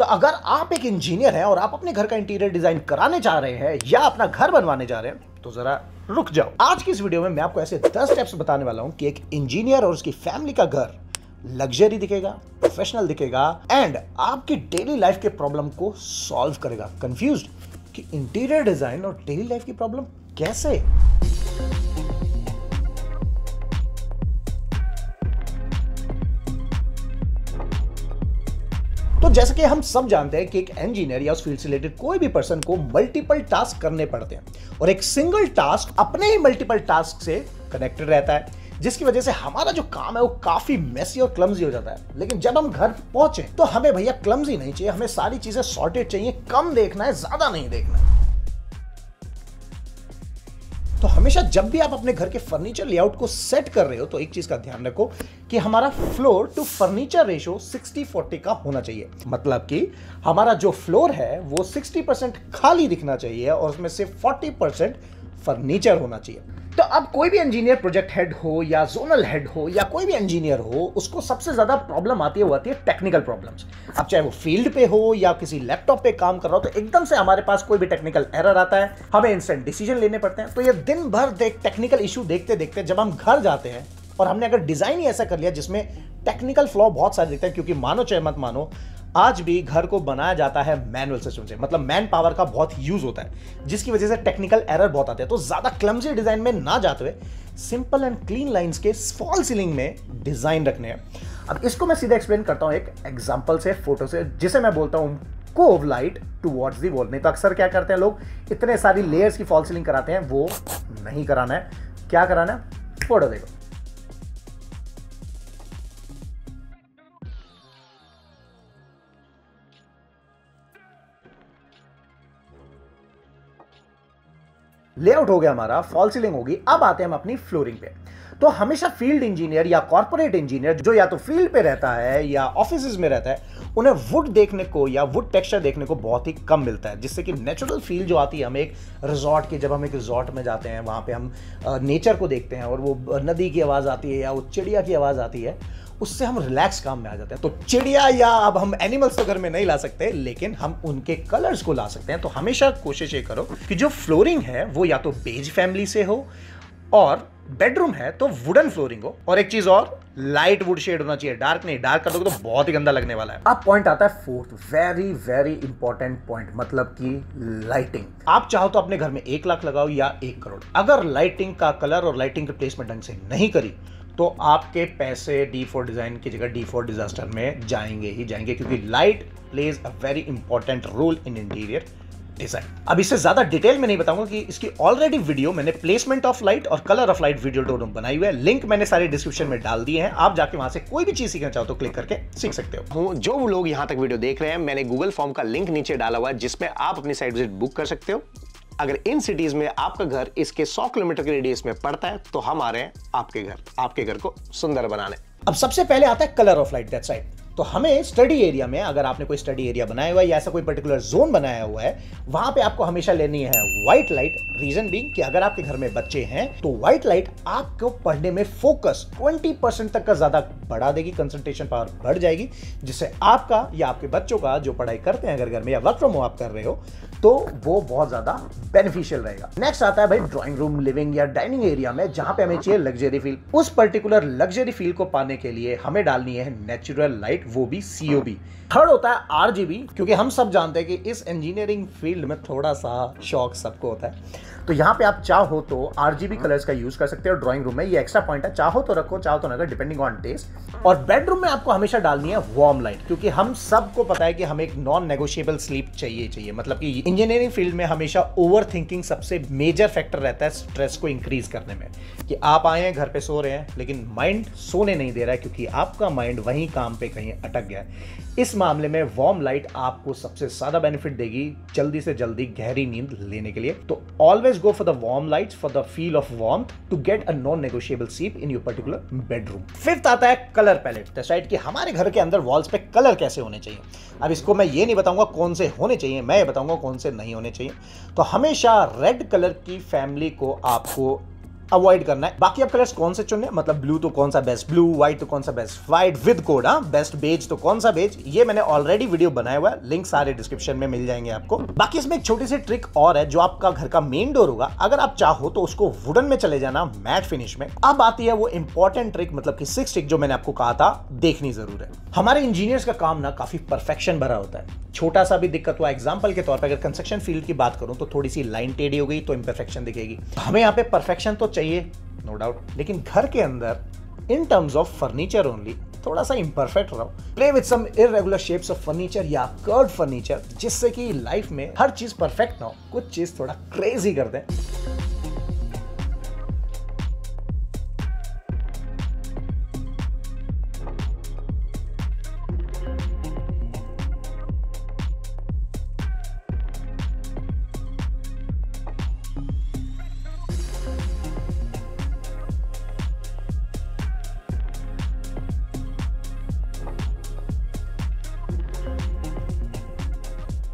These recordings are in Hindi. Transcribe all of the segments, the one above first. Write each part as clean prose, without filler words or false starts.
तो अगर आप एक इंजीनियर हैं और आप अपने घर का इंटीरियर डिजाइन कराने जा रहे हैं या अपना घर बनवाने जा रहे हैं तो जरा रुक जाओ। आज की इस वीडियो में मैं आपको ऐसे 10 स्टेप्स बताने वाला हूं कि एक इंजीनियर और उसकी फैमिली का घर लग्जरी दिखेगा, प्रोफेशनल दिखेगा एंड आपकी डेली लाइफ के प्रॉब्लम को सॉल्व करेगा। कंफ्यूज्ड कि इंटीरियर डिजाइन और डेली लाइफ की प्रॉब्लम कैसे? तो जैसे कि हम सब जानते हैं कि एक इंजीनियर या उस फील्ड से रिलेटेड कोई भी पर्सन को मल्टीपल टास्क करने पड़ते हैं और एक सिंगल टास्क अपने ही मल्टीपल टास्क से कनेक्टेड रहता है, जिसकी वजह से हमारा जो काम है वो काफी मेसी और क्लमजी हो जाता है। लेकिन जब हम घर पहुंचे तो हमें भैया क्लमजी नहीं चाहिए, हमें सारी चीजें सॉर्टेड चाहिए, कम देखना है, ज्यादा नहीं देखना है। तो हमेशा जब भी आप अपने घर के फर्नीचर लेआउट को सेट कर रहे हो तो एक चीज का ध्यान रखो कि हमारा फ्लोर टू फर्नीचर रेशो 60-40 का होना चाहिए। मतलब कि हमारा जो फ्लोर है वो 60% खाली दिखना चाहिए और उसमें से 40% फर्नीचर होना चाहिए। तो अब कोई भी इंजीनियर प्रोजेक्ट हेड हो या जोनल हेड हो या कोई भी इंजीनियर हो, उसको सबसे ज्यादा प्रॉब्लम आती है वो आती है टेक्निकल प्रॉब्लम्स। अब चाहे वो फील्ड पे हो या किसी लैपटॉप पे काम कर रहा हो तो एकदम से हमारे पास कोई भी टेक्निकल एरर आता है, हमें इंस्टेंट डिसीजन लेने पड़ते हैं। तो ये दिन भर टेक्निकल इशू देखते देखते जब हम घर जाते हैं और हमने अगर डिजाइन ही ऐसा कर लिया जिसमें टेक्निकल फ्लॉ बहुत सारे दिखते हैं, क्योंकि मानो चाहे मत मानो आज भी घर को बनाया जाता है मैनुअल सिस्टम से, मतलब मैन पावर का बहुत यूज होता है, जिसकी वजह से टेक्निकल एरर बहुत आते हैं। तो ज्यादा क्लमजी डिजाइन में ना जाते हुए सिंपल एंड क्लीन लाइंस के फॉल सीलिंग में डिजाइन रखने हैं। अब इसको मैं सीधा एक्सप्लेन करता हूं एक एग्जांपल से, फोटो से, जिसे मैं बोलता हूं cove light towards the wall. नहीं तो अक्सर क्या करते हैं लोग, इतने सारी लेयर्स की फॉल सीलिंग कराते हैं, वो नहीं कराना है। क्या कराना है, फोटो देखो। लेआउट हो गया हमारा, फॉल सीलिंग होगी। अब आते हैं हम अपनी फ्लोरिंग पे। तो हमेशा फील्ड इंजीनियर या कॉर्पोरेट इंजीनियर जो या तो फील्ड पे रहता है या ऑफिस में रहता है, उन्हें वुड देखने को या वुड टेक्सचर देखने को बहुत ही कम मिलता है, जिससे कि नेचुरल फील जो आती है हमें एक रिजॉर्ट की, जब हम एक रिजॉर्ट में जाते हैं वहां पे हम नेचर को देखते हैं और वो नदी की आवाज आती है या वो चिड़िया की आवाज आती है, उससे हम रिलैक्स काम में आ जाते हैं। तो चिड़िया या अब हम एनिमल्स तो घर में नहीं ला सकते, लेकिन हम उनके कलर्स को ला सकते हैं। तो हमेशा कोशिश ये करो कि जो फ्लोरिंग है वो या तो बेज फैमिली से हो और बेडरूम है तो वुडन फ्लोरिंग हो, और एक चीज और, लाइट वुड शेड होना चाहिए, डार्क नहीं। डार्क कर दोगे तो बहुत ही गंदा लगने वाला है। अब पॉइंट आता है fourth, very very important point, मतलब कि लाइटिंग। आप चाहो तो अपने घर में 1 लाख लगाओ या 1 करोड़, अगर लाइटिंग का कलर और लाइटिंग का प्लेसमेंट ढंग से नहीं करी तो आपके पैसे डी फॉर डिजाइन की जगह डी फॉर डिजास्टर में जाएंगे ही जाएंगे, क्योंकि light plays a very important role in interior design. अब इससे ज्यादा डिटेल में नहीं बताऊंगा कि इसकी ऑलरेडी वीडियो मैंने प्लेसमेंट ऑफ लाइट और कलर ऑफ लाइट वीडियो दोनों बनाई हुई है, लिंक मैंने सारे डिस्क्रिप्शन में डाल दिए हैं। आप जाके वहां से कोई भी चीज सीखना चाहो तो क्लिक करके सीख सकते हो। जो लोग यहां तक वीडियो देख रहे हैं, मैंने गूगल फॉर्म का लिंक नीचे डाला हुआ है जिसमें आप अपनी साइट विजिट बुक कर सकते हो। अगर इन सिटीज में आपका घर इसके 100 किलोमीटर के रेडियस में पड़ता है तो हम आ रहे हैं आपके घर को सुंदर बनाने। अब सबसे पहले आता है colour of light, that's right. तो हमें स्टडी एरिया में, अगर आपने कोई स्टडी एरिया बनाया हुआ है या ऐसा कोई पर्टिकुलर जोन बनाया हुआ है, वहां पे आपको हमेशा लेनी है व्हाइट लाइट। रीजन बीइंग कि अगर आपके घर में बच्चे हैं तो व्हाइट लाइट आपको पढ़ने में फोकस 20% तक का ज्यादा बढ़ा देगी, कंसंट्रेशन पावर बढ़ जाएगी, जिससे आपका या आपके बच्चों का जो पढ़ाई करते हैं अगर घर में या वर्क फ्रॉम होम आप कर रहे हो तो वो बहुत ज्यादा बेनिफिशियल रहेगा। नेक्स्ट आता है भाई ड्राइंग रूम, लिविंग या डाइनिंग एरिया में, जहां पे हमें चाहिए लग्जरी फील। उस पर्टिकुलर लग्जरी फील को पाने के लिए हमें डालनी है नेचुरल लाइट, वो भी COB। थर्ड होता है RGB, क्योंकि हम सब जानते हैं कि इस इंजीनियरिंग फील्ड में थोड़ा सा शौक सबको होता है। तो यहाँ पे आप चाहो तो RGB कलर्स का यूज कर सकते हो ड्राइंग रूम में, ये एक्स्ट्रा पॉइंट है, चाहो तो रखो चाहो तो ना, डिपेंडिंग ऑन टेस्ट। और बेडरूम में आपको हमेशा डालनी है वार्म लाइट, क्योंकि हम सबको पता है कि हमें एक नॉन नेगोशिएबल स्लीप चाहिए। मतलब कि इंजीनियरिंग फील्ड में हमेशा ओवर थिंकिंग सबसे मेजर फैक्टर रहता है स्ट्रेस को इंक्रीज करने में, कि आप आए हैं घर पे सो रहे हैं लेकिन माइंड सोने नहीं दे रहा है क्योंकि आपका माइंड वहीं काम पे कहीं अटक गया है। इस मामले में वार्म लाइट आपको सबसे ज्यादा बेनिफिट देगी जल्दी से जल्दी गहरी नींद लेने के लिए। तो always go for the warm lights for the feel of warmth to get a non negotiable sleep in your particular bedroom. Fifth आता है कलर पैलेट, दैट्स राइट, कि हमारे घर के अंदर वॉल्स पे कलर कैसे होने चाहिए। अब इसको मैं ये नहीं बताऊंगा कौन से होने चाहिए, मैं ये बताऊंगा कौन से नहीं होने चाहिए। तो हमेशा रेड कलर की फैमिली को आपको अवॉइड करना है। बाकी आप कलर्स कौन से चुनने, मतलब ब्लू तो कौन सा बेस्ट ब्लू, व्हाइट तो कौन सा best white with code, best beige तो कौन सा बेज, ये मैंने ऑलरेडी वीडियो बनाया हुआ है, लिंक सारे डिस्क्रिप्शन में मिल जाएंगे आपको। बाकी इसमें एक छोटी सी ट्रिक और है, जो आपका घर का मेन डोर होगा, अगर आप चाहो तो उसको वुडन में चले जाना, मैट फिनिश में। अब आती है वो इंपॉर्टेंट ट्रिक, मतलब कि 6 ट्रिक जो मैंने आपको कहा था देखनी जरूर है। हमारे इंजीनियर्स का काम ना काफी परफेक्शन भरा होता है, छोटा सा भी दिक्कत हुआ, एग्जांपल के तौर पे अगर कंस्ट्रक्शन फील्ड की बात करूं तो थोड़ी सी लाइन टेढ़ी हो गई तो इंपरफेक्शन दिखेगी। हमें यहाँ पे परफेक्शन तो चाहिए नो डाउट, लेकिन घर के अंदर in terms of furniture only थोड़ा सा इम्परफेक्ट रहो। Play with some irregular shapes of furniture या कर्व्ड फर्नीचर, जिससे कि लाइफ में हर चीज परफेक्ट ना हो, कुछ चीज थोड़ा क्रेजी कर दें।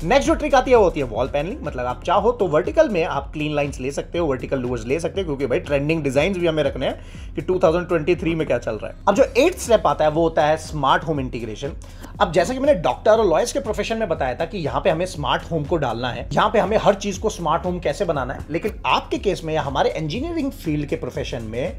नेक्स्ट जो ट्रिक आती है वो होती है वॉल पैनलिंग, मतलब आप चाहो तो वर्टिकल में आप क्लीन लाइंस ले सकते हो, वर्टिकल लूवर्स ले सकते हो, क्योंकि भाई ट्रेंडिंग डिजाइन्स भी हमें रखने हैं कि 2023 में क्या चल रहा है। अब जो 8th स्टेप आता है वो होता है स्मार्ट होम इंटीग्रेशन। अब जैसा कि मैंने डॉक्टर और लॉयर्स के प्रोफेशन में बताया था कि यहाँ पे हमें स्मार्ट होम को डालना है, यहाँ पे हमें हर चीज को स्मार्ट होम कैसे बनाना है, लेकिन आपके केस में या हमारे इंजीनियरिंग फील्ड के प्रोफेशन में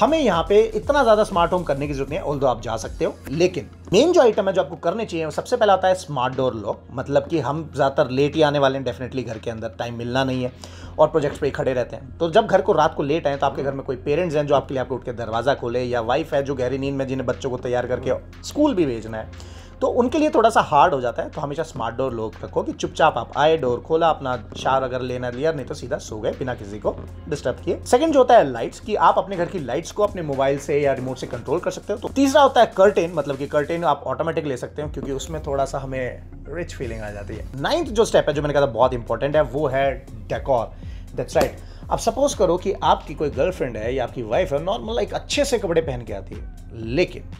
हमें यहाँ पे इतना ज्यादा स्मार्ट होम करने की जरूरत नहीं है, ऑल्दो आप जा सकते हो। लेकिन मेन जो आइटम है जो आपको करने चाहिए, सबसे पहला आता है स्मार्ट डोर लॉक, मतलब कि हम ज्यादातर लेट ही आने वाले हैं, डेफिनेटली घर के अंदर टाइम मिलना नहीं है और प्रोजेक्ट्स पे ही खड़े रहते हैं। तो जब घर को रात को लेट आए तो आपके घर में कोई पेरेंट्स हैं जो आपके लिए आपको उठ के दरवाजा खोले, या वाइफ है जो गहरी नींद में जिन्हें बच्चों को तैयार करके स्कूल भी भेजना है, तो उनके लिए थोड़ा सा हार्ड हो जाता है। तो हमेशा स्मार्ट डोर लॉक रखो कि चुपचाप आप आए, डोर खोला, अपना शावर अगर लेना लिया, नहीं तो सीधा सो गए बिना किसी को डिस्टर्ब किए। सेकंड जो होता है लाइट्स, कि आप अपने घर की लाइट्स को अपने मोबाइल से या रिमोट से कंट्रोल कर सकते हो। तो तीसरा होता है कर्टेन, मतलब कि कर्टेन आप ऑटोमेटिक ले सकते हो, क्योंकि उसमें थोड़ा सा हमें रिच फीलिंग आ जाती है। 9th जो स्टेप है जो मैंने कहा था बहुत इंपॉर्टेंट है, वो है डेकोर। That's right. अब सपोज करो कि आपकी कोई गर्लफ्रेंड है या आपकी वाइफ है, नॉर्मल एक अच्छे से कपड़े पहन के आती है, लेकिन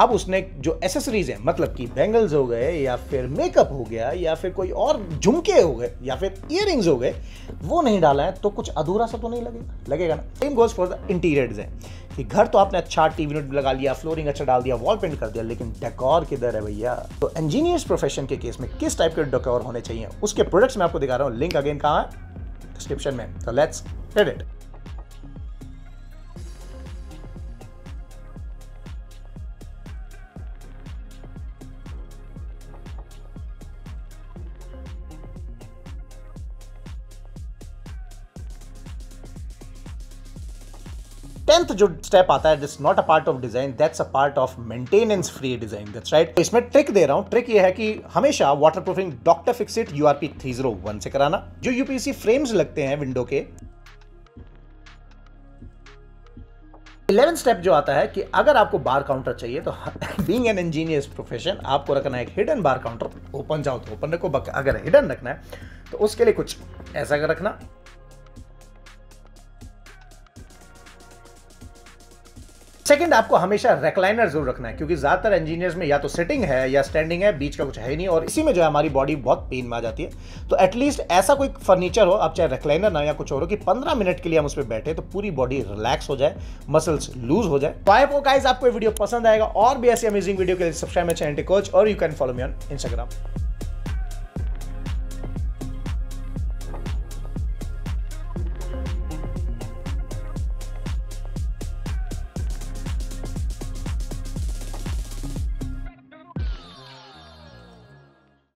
अब उसने जो एसेसरीज हैं, मतलब कि बैंगल्स हो गए या फिर मेकअप हो गया या फिर कोई और झुमके हो गए या फिर इयररिंग्स हो गए, वो नहीं डाला है, तो कुछ अधूरा सा तो नहीं लगेगा ना। Same goes for the interior design, कि घर तो आपने अच्छा टीवी यूनिट लगा लिया, फ्लोरिंग अच्छा डाल दिया, वॉल पेंट कर दिया, लेकिन डेकोर किधर है भैया। तो इंजीनियर्स प्रोफेशन के केस में किस टाइप के डेकोर होने चाहिए, उसके प्रोडक्ट्स मैं आपको दिखा रहा हूँ, लिंक अगेन कहाँ है, डिस्क्रिप्शन में। तो लेट्स हिट इट। टेंथ जो स्टेप आता है, this not a part of design, that's a part of maintenance free design. That's right. इसमें ट्रिक दे रहा हूं। ट्रिक ये है कि हमेशा वाटरप्रूफिंग डॉक्टर फिक्सिट URP 301 से कराना। जो UPVC फ्रेम्स लगते हैं विंडो के। 11th स्टेप जो आता है कि अगर आपको बार काउंटर चाहिए तो बीइंग एन इंजीनियर्स प्रोफेशन आपको रखना है एक हिडन बार काउंटर। ओपन जाओ तो ओपन रखो, अगर हिडन रखना है तो उसके लिए कुछ ऐसा कर रखना। सेकंड, आपको हमेशा रेक्लाइनर जरूर रखना है, क्योंकि ज्यादातर इंजीनियर्स में या तो सिटिंग है या स्टैंडिंग है, बीच का कुछ है ही नहीं, और इसी में जो है हमारी बॉडी बहुत पेन में आ जाती है। तो एटलीस्ट ऐसा कोई फर्नीचर हो, अब चाहे रेक्लाइनर ना या कुछ और हो, कि 15 मिनट के लिए हम उस पर बैठे तो पूरी बॉडी रिलैक्स हो जाए, मसल्स लूज हो जाए। तो आई होप गाइस आपको वीडियो पसंद आएगा, और भी ऐसी अमेजिंग वीडियो के लिए subscribe my channel Tech Coach, और you can follow me on Instagram।